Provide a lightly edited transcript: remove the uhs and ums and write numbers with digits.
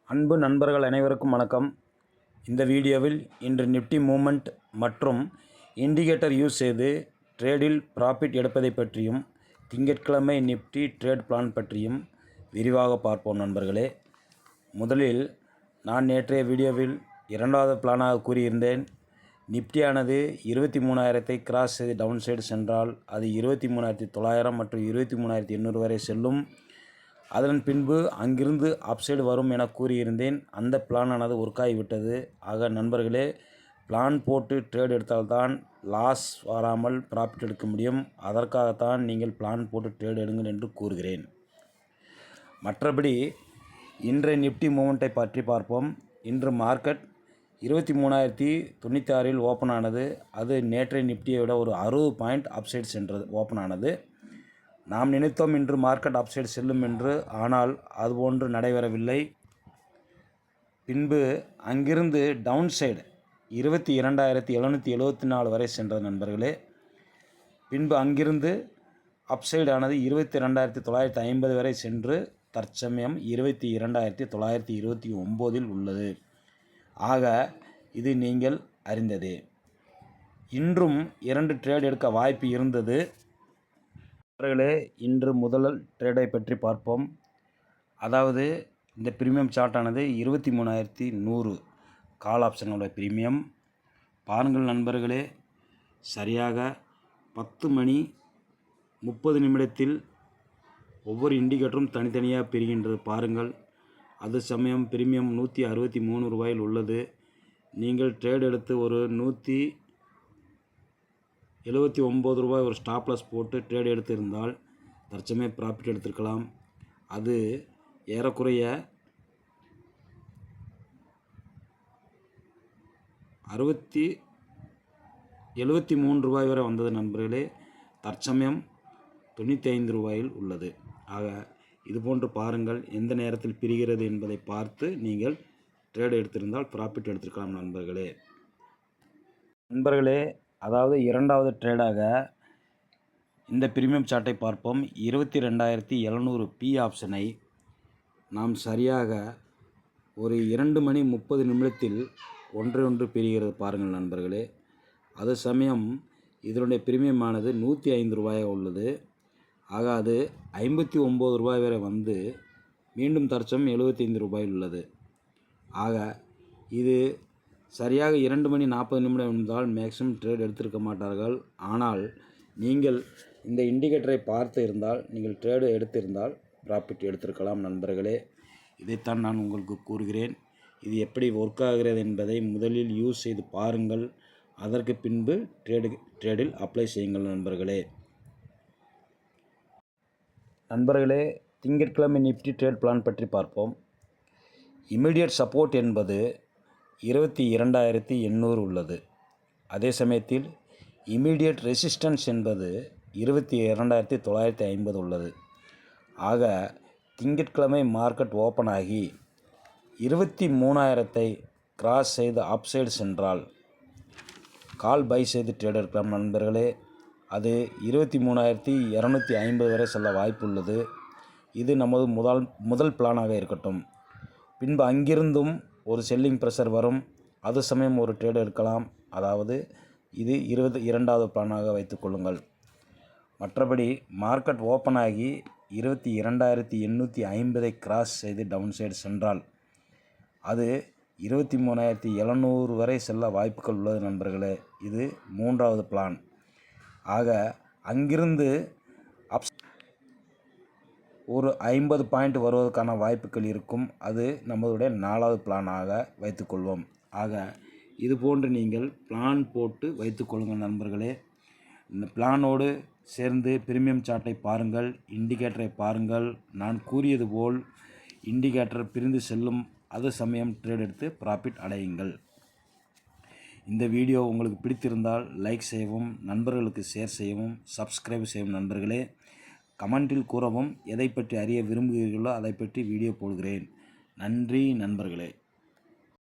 அன்பு நண்பர்கள் அனைவருக்கும் வணக்கம். இந்த வீடியோவில் இன்று நிஃப்டி மூவ்மெண்ட் மற்றும் இண்டிகேட்டர் யூஸ் செய்து ட்ரேடில் ப்ராஃபிட் எடுப்பதை பற்றியும் திங்கட்கிழமை நிஃப்டி ட்ரேட் பிளான் பற்றியும் விரிவாக பார்ப்போம் நண்பர்களே. முதலில் நான் நேற்றைய வீடியோவில் இரண்டாவது பிளானாக கூறியிருந்தேன். நிஃப்டியானது 23,000 கிராஸ் செய்து டவுன் சைடு சென்றால் அது 23,900 மற்றும் 23,800 வரை செல்லும். அதன் பின்பு அங்கிருந்து அப்சைடு வரும் என கூறியிருந்தேன். அந்த பிளானானது ஒர்க் ஆகிவிட்டது. ஆக நண்பர்களே, பிளான் போட்டு ட்ரேட் எடுத்தால்தான் லாஸ் வராமல் ப்ராஃபிட் எடுக்க முடியும். அதற்காகத்தான் நீங்கள் பிளான் போட்டு ட்ரேட் எடுங்கள் என்று கூறுகிறேன். மற்றபடி இன்றைய நிஃப்டி மூவ்மெண்ட்டை பற்றி பார்ப்போம். இன்று மார்க்கெட் 23,096 ஓப்பன் ஆனது. அது நேற்றைய நிஃப்டியை விட ஒரு 60 பாயிண்ட் அப்சைடு சென்றது ஓப்பன் ஆனது. நாம் நினைத்தோம் இன்று மார்க்கெட் அப்சைடு செல்லும் என்று. ஆனால் அதுபோன்று நடைபெறவில்லை. பின்பு அங்கிருந்து டவுன் சைடு 22,774 வரை சென்றது நண்பர்களே. பின்பு அங்கிருந்து அப்சைடு ஆனது 22,950 வரை சென்று தற்சமயம் 22,929 உள்ளது. ஆக இது நீங்கள் அறிந்ததே. இன்றும் 2 ட்ரேட் எடுக்க வாய்ப்பு இருந்தது. நண்பர்களே, இன்று முதல் ட்ரேடை பற்றி பார்ப்போம். அதாவது இந்த பிரீமியம் சார்ட்டானது 23,100 கால் ஆப்ஷனோட பிரீமியம். பாருங்கள் நண்பர்களே, சரியாக 10 மணி 30 நிமிடத்தில் ஒவ்வொரு இண்டிகேட்டரும் தனித்தனியாக பிரிகின்றது பாருங்கள். அது சமயம் பிரீமியம் 163 ரூபாயில் உள்ளது. நீங்கள் ட்ரேட் எடுத்து ஒரு 179 ரூபாய் ஒரு ஸ்டாப்லாஸ் போட்டு ட்ரேட் எடுத்திருந்தால் தற்சமயம் ப்ராஃபிட் எடுத்திருக்கலாம். அது ஏறக்குறைய 73 ரூபாய் வரை வந்தது நண்பர்களே. தற்சமயம் 95 ரூபாயில் உள்ளது. ஆக இதுபோன்று பாருங்கள், எந்த நேரத்தில் பிரிகிறது என்பதை பார்த்து நீங்கள் ட்ரேட் எடுத்திருந்தால் ப்ராஃபிட் எடுத்திருக்கலாம் நண்பர்களே. அதாவது இரண்டாவது ட்ரேடாக இந்த பிரீமியம் சார்ட்டை பார்ப்போம். 22,700 பி ஆப்ஷனை நாம் சரியாக ஒரு 2 மணி 30 நிமிடத்தில் ஒன்று பிரிகிறது பாருங்கள் நண்பர்களே. அது சமயம் இதனுடைய பிரீமியமானது 105 ரூபாயாக உள்ளது. ஆக அது 59 ரூபாய் வரை வந்து மீண்டும் தற்சமயம் 75 ரூபாயில் உள்ளது. ஆக இது சரியாக 2 மணி 40 நிமிடம் இருந்தால் மேக்ஸிமம் ட்ரேட் எடுத்திருக்க மாட்டார்கள். ஆனால் நீங்கள் இந்த இண்டிகேட்டரை பார்த்து இருந்தால் நீங்கள் ட்ரேடு எடுத்திருந்தால் ப்ராஃபிட் எடுத்திருக்கலாம் நண்பர்களே. இதைத்தான் நான் உங்களுக்கு கூறுகிறேன். இது எப்படி ஒர்க் ஆகிறது என்பதை முதலில் யூஸ் செய்து பாருங்கள். அதற்கு பின்பு ட்ரேடில் அப்ளை செய்யுங்கள் நண்பர்களே. திங்கட்கிழமை நிஃப்டி ட்ரேட் பிளான் பற்றி பார்ப்போம். இமிடியட் சப்போர்ட் என்பது 22,800 உள்ளது. அதே சமயத்தில் இமீடியட் ரெசிஸ்டன்ஸ் என்பது 22,950 உள்ளது. ஆக திங்கட்கிழமை மார்க்கெட் ஓப்பன் ஆகி 23,000 கிராஸ் செய்து அப்சைடு சென்றால் கால் பை செய்து ட்ரேட் எடுக்கலாம் நண்பர்களே. அது 23,250 வரை செல்ல வாய்ப்பு உள்ளது. இது நமது முதல் பிளானாக இருக்கட்டும். பின்பு அங்கிருந்தும் ஒரு செல்லிங் ப்ரெஷர் வரும். அது சமயம் ஒரு ட்ரேட் எடுக்கலாம். அதாவது இது 22வது பிளானாக வைத்துக்கொள்ளுங்கள். மற்றபடி மார்க்கெட் ஓப்பன் ஆகி 22,850 கிராஸ் செய்து டவுன் சைடு சென்றால் அது 23,700 வரை செல்ல வாய்ப்புகள் உள்ளது நண்பர்களே. இது 3வது பிளான். ஆக அங்கிருந்து ஒரு 50 பாயிண்ட் வருவதற்கான வாய்ப்புகள் இருக்கும். அது நம்மளுடைய 4வது பிளானாக வைத்துக்கொள்வோம். ஆக இது போன்று நீங்கள் பிளான் போட்டு வைத்துக்கொள்ளுங்கள் நண்பர்களே. இந்த பிளானோடு சேர்ந்து பிரீமியம் சார்ட்டை பாருங்கள், இண்டிகேட்டரை பாருங்கள். நான் கூறியது போல் இண்டிகேட்டர் பிரிந்து செல்லும். அது சமயம் ட்ரேட் எடுத்து ப்ராஃபிட் அடையுங்கள். இந்த வீடியோ உங்களுக்கு பிடித்திருந்தால் லைக் செய்யவும், நண்பர்களுக்கு ஷேர் செய்யவும், சப்ஸ்கிரைப் செய்யவும் நண்பர்களே. கமெண்டில் கூறவும், எதை பற்றி அறிய விரும்புகிறீர்களோ அதை பற்றி வீடியோ போடுகிறேன். நன்றி நண்பர்களே.